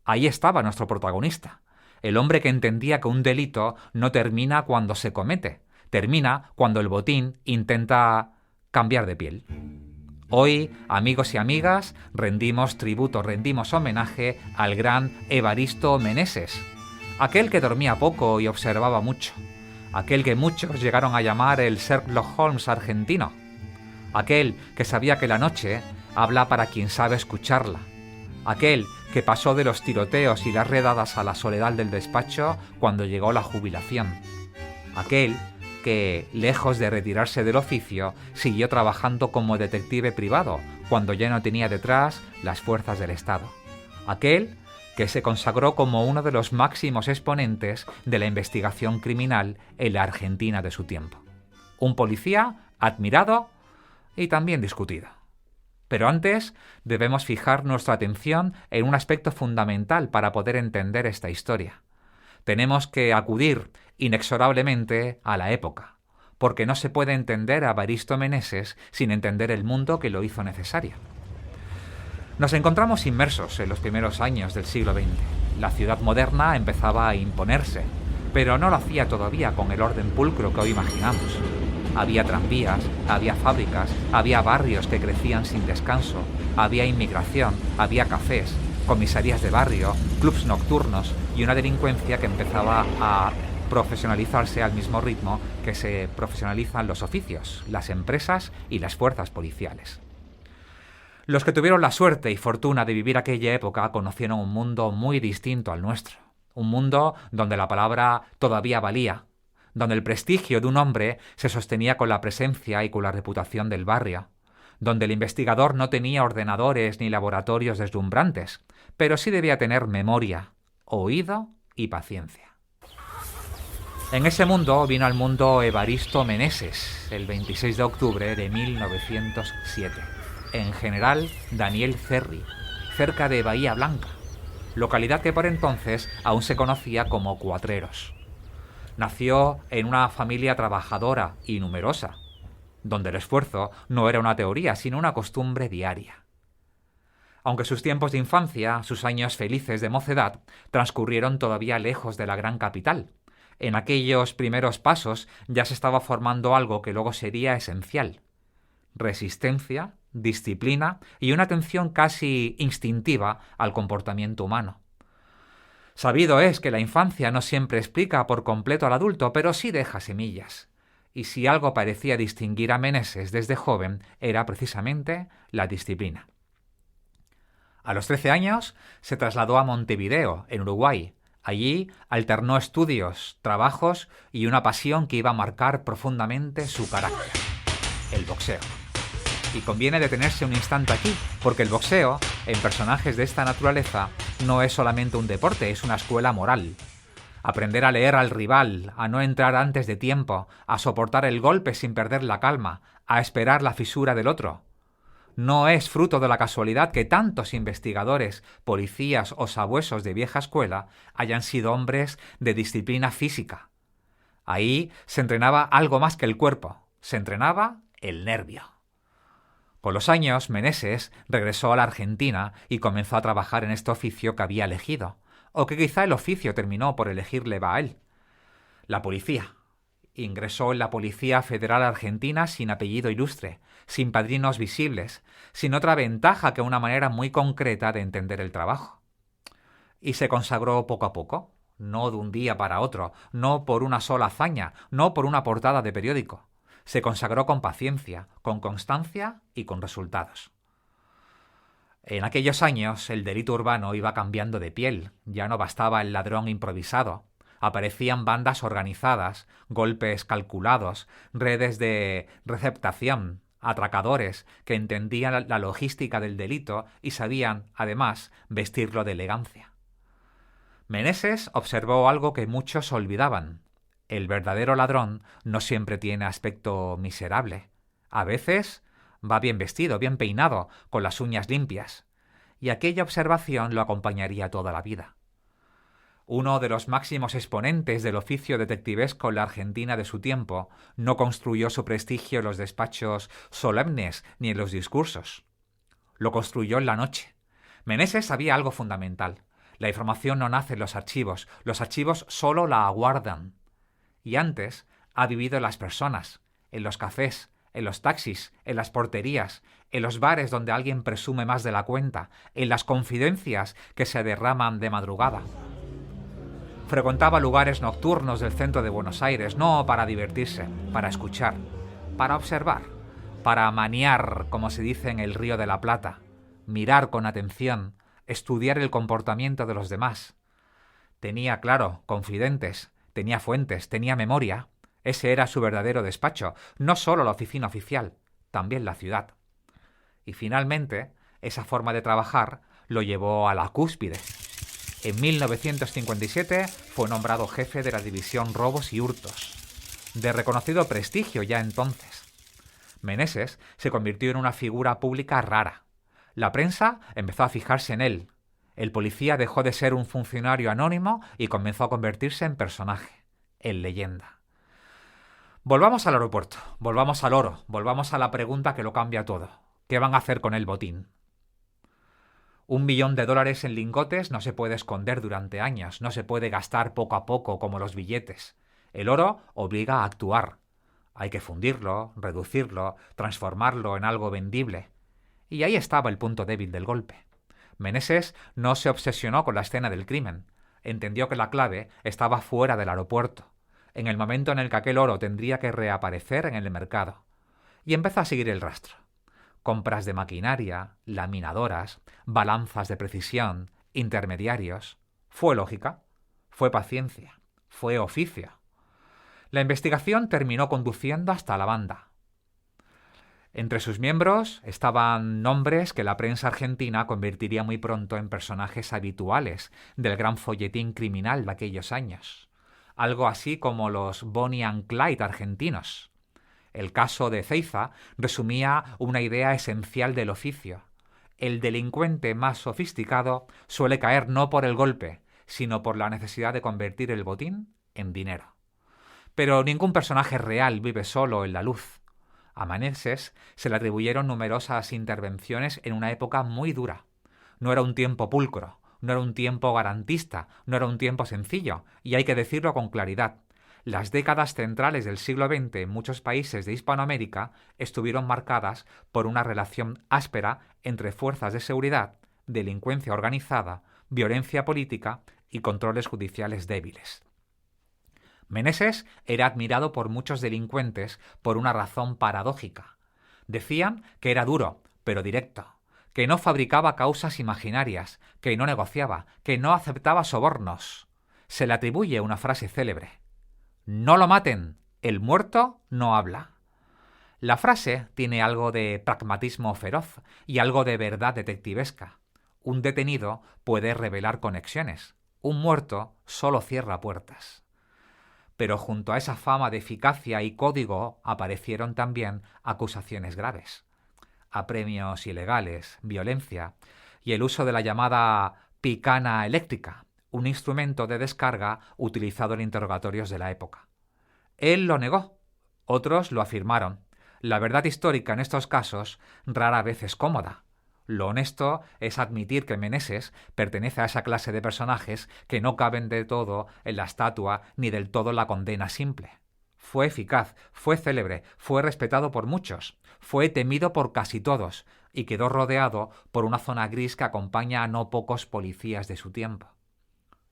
Ahí estaba nuestro protagonista, el hombre que entendía que un delito no termina cuando se comete, termina cuando el botín intenta cambiar de piel. Hoy, amigos y amigas, rendimos tributo, rendimos homenaje al gran Evaristo Meneses, aquel que dormía poco y observaba mucho, aquel que muchos llegaron a llamar el Sherlock Holmes argentino, aquel que sabía que la noche habla para quien sabe escucharla. Aquel que pasó de los tiroteos y las redadas a la soledad del despacho cuando llegó la jubilación. Aquel que, lejos de retirarse del oficio, siguió trabajando como detective privado cuando ya no tenía detrás las fuerzas del Estado. Aquel que se consagró como uno de los máximos exponentes de la investigación criminal en la Argentina de su tiempo. Un policía admirado y también discutido. Pero antes debemos fijar nuestra atención en un aspecto fundamental para poder entender esta historia. Tenemos que acudir inexorablemente a la época, porque no se puede entender a Evaristo Meneses sin entender el mundo que lo hizo necesario. Nos encontramos inmersos en los primeros años del siglo XX. La ciudad moderna empezaba a imponerse, pero no lo hacía todavía con el orden pulcro que hoy imaginamos. Había tranvías, había fábricas, había barrios que crecían sin descanso, había inmigración, había cafés, comisarías de barrio, clubs nocturnos y una delincuencia que empezaba a profesionalizarse al mismo ritmo que se profesionalizan los oficios, las empresas y las fuerzas policiales. Los que tuvieron la suerte y fortuna de vivir aquella época conocieron un mundo muy distinto al nuestro. Un mundo donde la palabra todavía valía, donde el prestigio de un hombre se sostenía con la presencia y con la reputación del barrio, donde el investigador no tenía ordenadores ni laboratorios deslumbrantes, pero sí debía tener memoria, oído y paciencia. En ese mundo vino al mundo Evaristo Meneses, el 26 de octubre de 1907. En General Daniel Cerri, cerca de Bahía Blanca, localidad que por entonces aún se conocía como Cuatreros. Nació en una familia trabajadora y numerosa, donde el esfuerzo no era una teoría, sino una costumbre diaria. Aunque sus tiempos de infancia, sus años felices de mocedad, transcurrieron todavía lejos de la gran capital, en aquellos primeros pasos ya se estaba formando algo que luego sería esencial: resistencia, disciplina y una atención casi instintiva al comportamiento humano. Sabido es que la infancia no siempre explica por completo al adulto, pero sí deja semillas. Y si algo parecía distinguir a Meneses desde joven, era precisamente la disciplina. A los 13 años se trasladó a Montevideo, en Uruguay. Allí alternó estudios, trabajos y una pasión que iba a marcar profundamente su carácter: el boxeo. Y conviene detenerse un instante aquí, porque el boxeo, en personajes de esta naturaleza, no es solamente un deporte, es una escuela moral. Aprender a leer al rival, a no entrar antes de tiempo, a soportar el golpe sin perder la calma, a esperar la fisura del otro. No es fruto de la casualidad que tantos investigadores, policías o sabuesos de vieja escuela hayan sido hombres de disciplina física. Ahí se entrenaba algo más que el cuerpo, se entrenaba el nervio. Con los años, Meneses regresó a la Argentina y comenzó a trabajar en este oficio que había elegido, o que quizá el oficio terminó por elegirle a él: la policía. Ingresó en la Policía Federal Argentina sin apellido ilustre, sin padrinos visibles, sin otra ventaja que una manera muy concreta de entender el trabajo. Y se consagró poco a poco, no de un día para otro, no por una sola hazaña, no por una portada de periódico. Se consagró con paciencia, con constancia y con resultados. En aquellos años el delito urbano iba cambiando de piel, ya no bastaba el ladrón improvisado. Aparecían bandas organizadas, golpes calculados, redes de receptación, atracadores que entendían la logística del delito y sabían, además, vestirlo de elegancia. Meneses observó algo que muchos olvidaban: el verdadero ladrón no siempre tiene aspecto miserable. A veces va bien vestido, bien peinado, con las uñas limpias. Y aquella observación lo acompañaría toda la vida. Uno de los máximos exponentes del oficio detectivesco en la Argentina de su tiempo no construyó su prestigio en los despachos solemnes ni en los discursos. Lo construyó en la noche. Meneses sabía algo fundamental: la información no nace en los archivos solo la aguardan. Y antes ha vivido en las personas, en los cafés, en los taxis, en las porterías, en los bares donde alguien presume más de la cuenta, en las confidencias que se derraman de madrugada. Frecuentaba lugares nocturnos del centro de Buenos Aires, no para divertirse, para escuchar, para observar. para maniar, como se dice en el Río de la Plata, mirar con atención, estudiar el comportamiento de los demás. Tenía, claro, confidentes, tenía fuentes, tenía memoria. Ese era su verdadero despacho, no solo la oficina oficial, también la ciudad. Y finalmente, esa forma de trabajar lo llevó a la cúspide. En 1957 fue nombrado jefe de la división Robos y Hurtos, de reconocido prestigio ya entonces. Meneses se convirtió en una figura pública rara. La prensa empezó a fijarse en él. El policía dejó de ser un funcionario anónimo y comenzó a convertirse en personaje, en leyenda. Volvamos al aeropuerto, volvamos al oro, volvamos a la pregunta que lo cambia todo. ¿Qué van a hacer con el botín? $1 millón en lingotes no se puede esconder durante años, no se puede gastar poco a poco como los billetes. El oro obliga a actuar. Hay que fundirlo, reducirlo, transformarlo en algo vendible. Y ahí estaba el punto débil del golpe. Meneses no se obsesionó con la escena del crimen. Entendió que la clave estaba fuera del aeropuerto, en el momento en el que aquel oro tendría que reaparecer en el mercado. Y empezó a seguir el rastro. Compras de maquinaria, laminadoras, balanzas de precisión, intermediarios. Fue lógica, fue paciencia, fue oficio. La investigación terminó conduciendo hasta la banda. Entre sus miembros estaban nombres que la prensa argentina convertiría muy pronto en personajes habituales del gran folletín criminal de aquellos años. Algo así como los Bonnie and Clyde argentinos. El caso de Ezeiza resumía una idea esencial del oficio. El delincuente más sofisticado suele caer no por el golpe, sino por la necesidad de convertir el botín en dinero. Pero ningún personaje real vive solo en la luz. A Meneses se le atribuyeron numerosas intervenciones en una época muy dura. No era un tiempo pulcro, no era un tiempo garantista, no era un tiempo sencillo, y hay que decirlo con claridad. Las décadas centrales del siglo XX en muchos países de Hispanoamérica estuvieron marcadas por una relación áspera entre fuerzas de seguridad, delincuencia organizada, violencia política y controles judiciales débiles. Meneses era admirado por muchos delincuentes por una razón paradójica. Decían que era duro, pero directo, que no fabricaba causas imaginarias, que no negociaba, que no aceptaba sobornos. Se le atribuye una frase célebre: «No lo maten, el muerto no habla». La frase tiene algo de pragmatismo feroz y algo de verdad detectivesca. Un detenido puede revelar conexiones, un muerto solo cierra puertas. Pero junto a esa fama de eficacia y código aparecieron también acusaciones graves. Apremios ilegales, violencia y el uso de la llamada picana eléctrica, un instrumento de descarga utilizado en interrogatorios de la época. Él lo negó, otros lo afirmaron. La verdad histórica en estos casos rara vez es cómoda. Lo honesto es admitir que Meneses pertenece a esa clase de personajes que no caben del todo en la estatua ni del todo en la condena simple. Fue eficaz, fue célebre, fue respetado por muchos, fue temido por casi todos y quedó rodeado por una zona gris que acompaña a no pocos policías de su tiempo.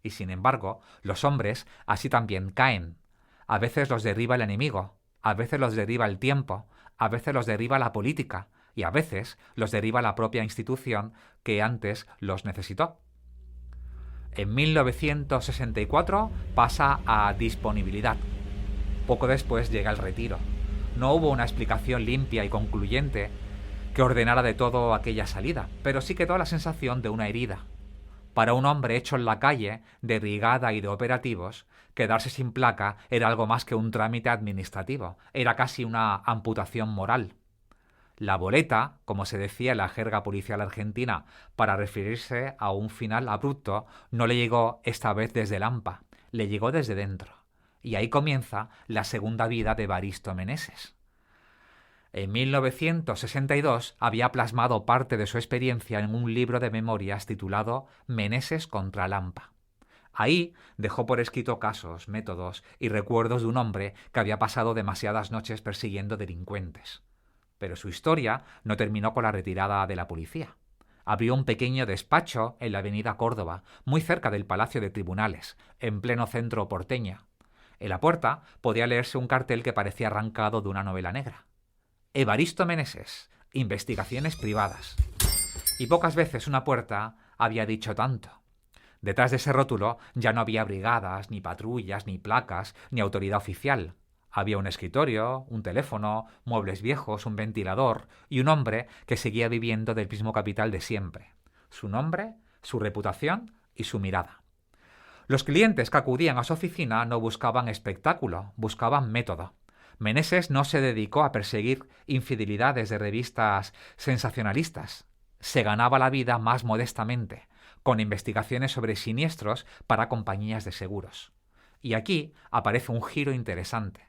Y sin embargo, los hombres así también caen. A veces los derriba el enemigo, a veces los derriba el tiempo, a veces los derriba la política, y a veces los deriva la propia institución que antes los necesitó. En 1964 pasa a disponibilidad. Poco después llega el retiro. No hubo una explicación limpia y concluyente que ordenara de todo aquella salida, pero sí quedó la sensación de una herida. Para un hombre hecho en la calle, de brigada y de operativos, quedarse sin placa era algo más que un trámite administrativo, era casi una amputación moral. La boleta, como se decía en la jerga policial argentina para referirse a un final abrupto, no le llegó esta vez desde el AMPA, le llegó desde dentro. Y ahí comienza la segunda vida de Evaristo Meneses. En 1962 había plasmado parte de su experiencia en un libro de memorias titulado Meneses contra el AMPA. Ahí dejó por escrito casos, métodos y recuerdos de un hombre que había pasado demasiadas noches persiguiendo delincuentes. Pero su historia no terminó con la retirada de la policía. Abrió un pequeño despacho en la avenida Córdoba, muy cerca del Palacio de Tribunales, en pleno centro porteño. En la puerta podía leerse un cartel que parecía arrancado de una novela negra. Evaristo Meneses, investigaciones privadas. Y pocas veces una puerta había dicho tanto. Detrás de ese rótulo ya no había brigadas, ni patrullas, ni placas, ni autoridad oficial. Había un escritorio, un teléfono, muebles viejos, un ventilador y un hombre que seguía viviendo del mismo capital de siempre. Su nombre, su reputación y su mirada. Los clientes que acudían a su oficina no buscaban espectáculo, buscaban método. Meneses no se dedicó a perseguir infidelidades de revistas sensacionalistas. Se ganaba la vida más modestamente, con investigaciones sobre siniestros para compañías de seguros. Y aquí aparece un giro interesante.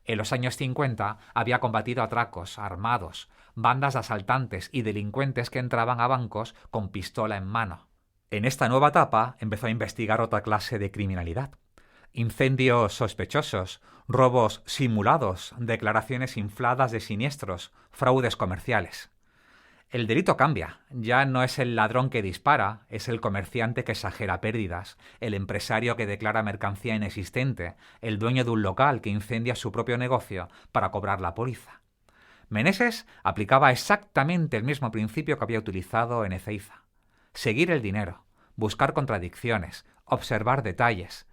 En los años 50 había combatido atracos armados, bandas de asaltantes y delincuentes que entraban a bancos con pistola en mano. En esta nueva etapa empezó a investigar otra clase de criminalidad. Incendios sospechosos, robos simulados, declaraciones infladas de siniestros, fraudes comerciales. El delito cambia. Ya no es el ladrón que dispara, es el comerciante que exagera pérdidas, el empresario que declara mercancía inexistente, el dueño de un local que incendia su propio negocio para cobrar la póliza. Meneses aplicaba exactamente el mismo principio que había utilizado en Ezeiza. Seguir el dinero, buscar contradicciones, observar detalles.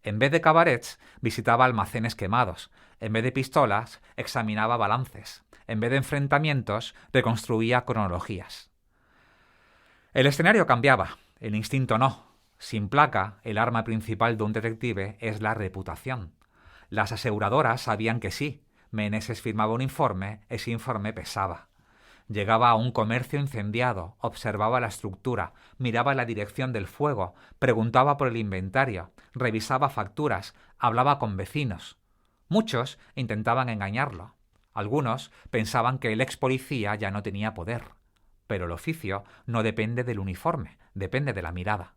En vez de cabarets, visitaba almacenes quemados. En vez de pistolas, examinaba balances. En vez de enfrentamientos, reconstruía cronologías. El escenario cambiaba, el instinto no. Sin placa, el arma principal de un detective es la reputación. Las aseguradoras sabían que sí. Meneses firmaba un informe, ese informe pesaba. Llegaba a un comercio incendiado, observaba la estructura, miraba la dirección del fuego, preguntaba por el inventario, revisaba facturas, hablaba con vecinos. Muchos intentaban engañarlo. Algunos pensaban que el ex policía ya no tenía poder. Pero el oficio no depende del uniforme, depende de la mirada.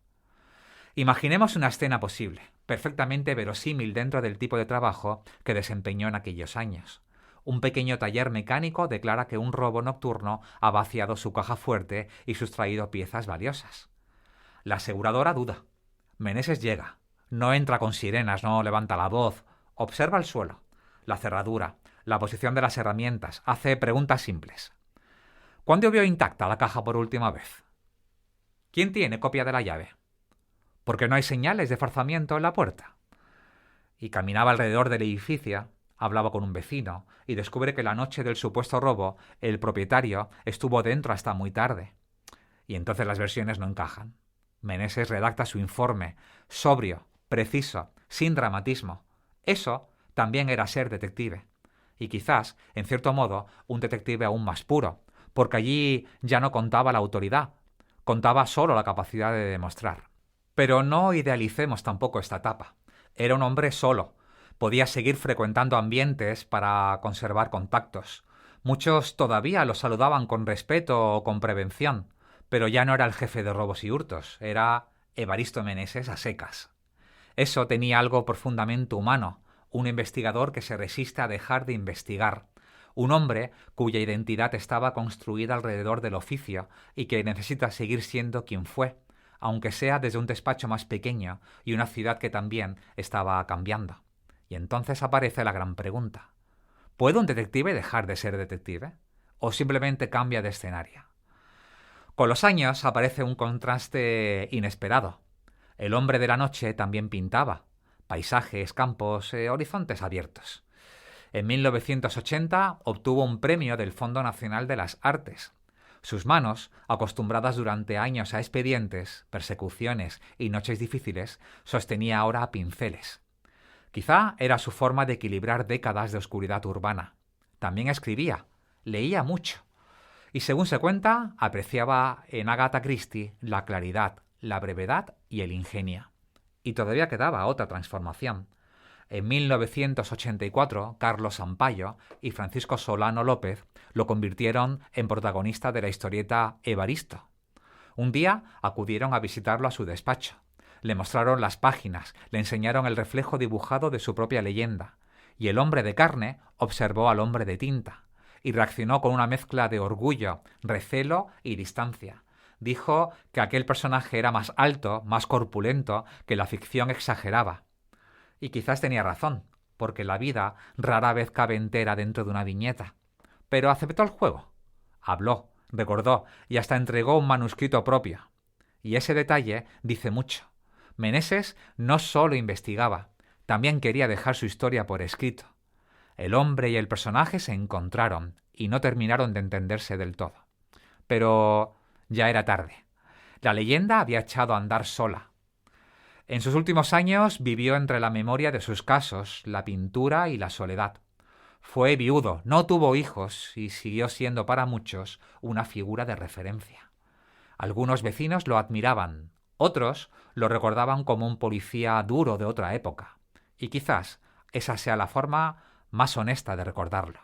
Imaginemos una escena posible, perfectamente verosímil dentro del tipo de trabajo que desempeñó en aquellos años. Un pequeño taller mecánico declara que un robo nocturno ha vaciado su caja fuerte y sustraído piezas valiosas. La aseguradora duda. Meneses llega. No entra con sirenas, no levanta la voz. Observa el suelo, la cerradura, la posición de las herramientas. Hace preguntas simples. ¿Cuándo vio intacta la caja por última vez? ¿Quién tiene copia de la llave? ¿Por qué no hay señales de forzamiento en la puerta? Y caminaba alrededor del edificio, hablaba con un vecino y descubre que la noche del supuesto robo el propietario estuvo dentro hasta muy tarde. Y entonces las versiones no encajan. Meneses redacta su informe, sobrio, preciso, sin dramatismo. Eso también era ser detective. Y quizás, en cierto modo, un detective aún más puro, porque allí ya no contaba la autoridad, contaba solo la capacidad de demostrar. Pero no idealicemos tampoco esta etapa. Era un hombre solo. Podía seguir frecuentando ambientes para conservar contactos. Muchos todavía lo saludaban con respeto o con prevención, pero ya no era el jefe de robos y hurtos, era Evaristo Meneses a secas. Eso tenía algo profundamente humano, un investigador que se resiste a dejar de investigar, un hombre cuya identidad estaba construida alrededor del oficio y que necesita seguir siendo quien fue, aunque sea desde un despacho más pequeño y una ciudad que también estaba cambiando. Y entonces aparece la gran pregunta. ¿Puede un detective dejar de ser detective? ¿O simplemente cambia de escenario? Con los años aparece un contraste inesperado. El hombre de la noche también pintaba. Paisajes, campos, horizontes abiertos. En 1980 obtuvo un premio del Fondo Nacional de las Artes. Sus manos, acostumbradas durante años a expedientes, persecuciones y noches difíciles, sostenía ahora pinceles. Quizá era su forma de equilibrar décadas de oscuridad urbana. También escribía, leía mucho. Y según se cuenta, apreciaba en Agatha Christie la claridad, la brevedad y el ingenio. Y todavía quedaba otra transformación. En 1984, Carlos Sampaio y Francisco Solano López lo convirtieron en protagonista de la historieta Evaristo. Un día acudieron a visitarlo a su despacho. Le mostraron las páginas, le enseñaron el reflejo dibujado de su propia leyenda, y el hombre de carne observó al hombre de tinta, y reaccionó con una mezcla de orgullo, recelo y distancia. Dijo que aquel personaje era más alto, más corpulento, que la ficción exageraba. Y quizás tenía razón, porque la vida rara vez cabe entera dentro de una viñeta. pero aceptó el juego. Habló, recordó y hasta entregó un manuscrito propio. Y ese detalle dice mucho. Meneses no solo investigaba, también quería dejar su historia por escrito. El hombre y el personaje se encontraron y no terminaron de entenderse del todo. Pero ya era tarde. La leyenda había echado a andar sola. En sus últimos años vivió entre la memoria de sus casos, la pintura y la soledad. Fue viudo, no tuvo hijos y siguió siendo para muchos una figura de referencia. Algunos vecinos lo admiraban, otros lo recordaban como un policía duro de otra época. Y quizás esa sea la forma más honesta de recordarlo.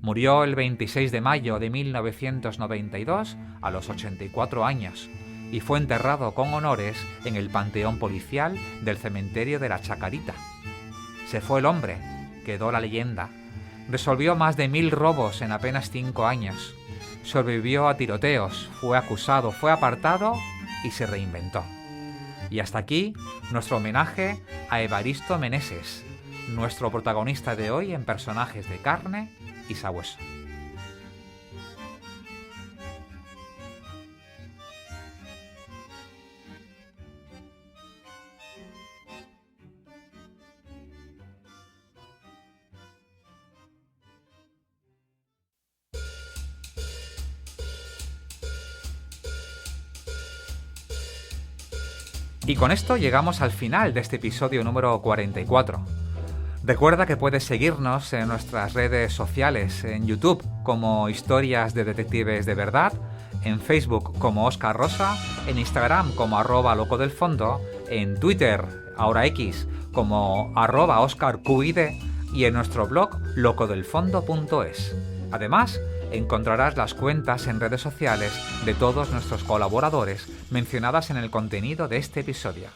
Murió el 26 de mayo de 1992 a los 84 años y fue enterrado con honores en el Panteón Policial del cementerio de la Chacarita. Se fue el hombre, quedó la leyenda. Resolvió más de 1000 robos en apenas 5 años. Sobrevivió a tiroteos, fue acusado, fue apartado y se reinventó. Y hasta aquí nuestro homenaje a Evaristo Meneses, nuestro protagonista de hoy en Personajes de Carne y Sabueso. Y con esto llegamos al final de este episodio número 44. Recuerda que puedes seguirnos en nuestras redes sociales, en YouTube como Historias de Detectives de Verdad, en Facebook como Óscar Rosa, en Instagram como @locodelfondo, en Twitter, ahora X, como @OscarQID y en nuestro blog locodelfondo.es. Además, encontrarás las cuentas en redes sociales de todos nuestros colaboradores mencionadas en el contenido de este episodio.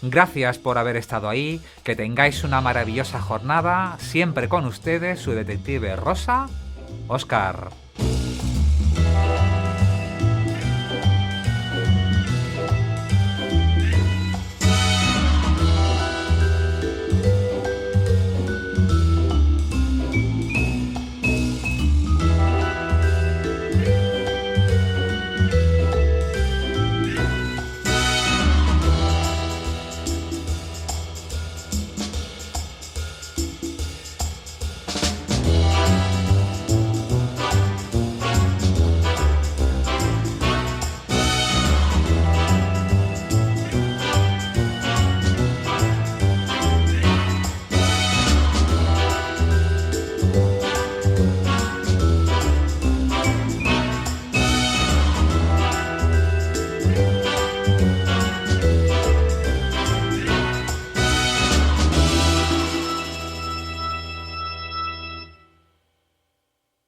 Gracias por haber estado ahí, que tengáis una maravillosa jornada, siempre con ustedes su detective rosa, Óscar.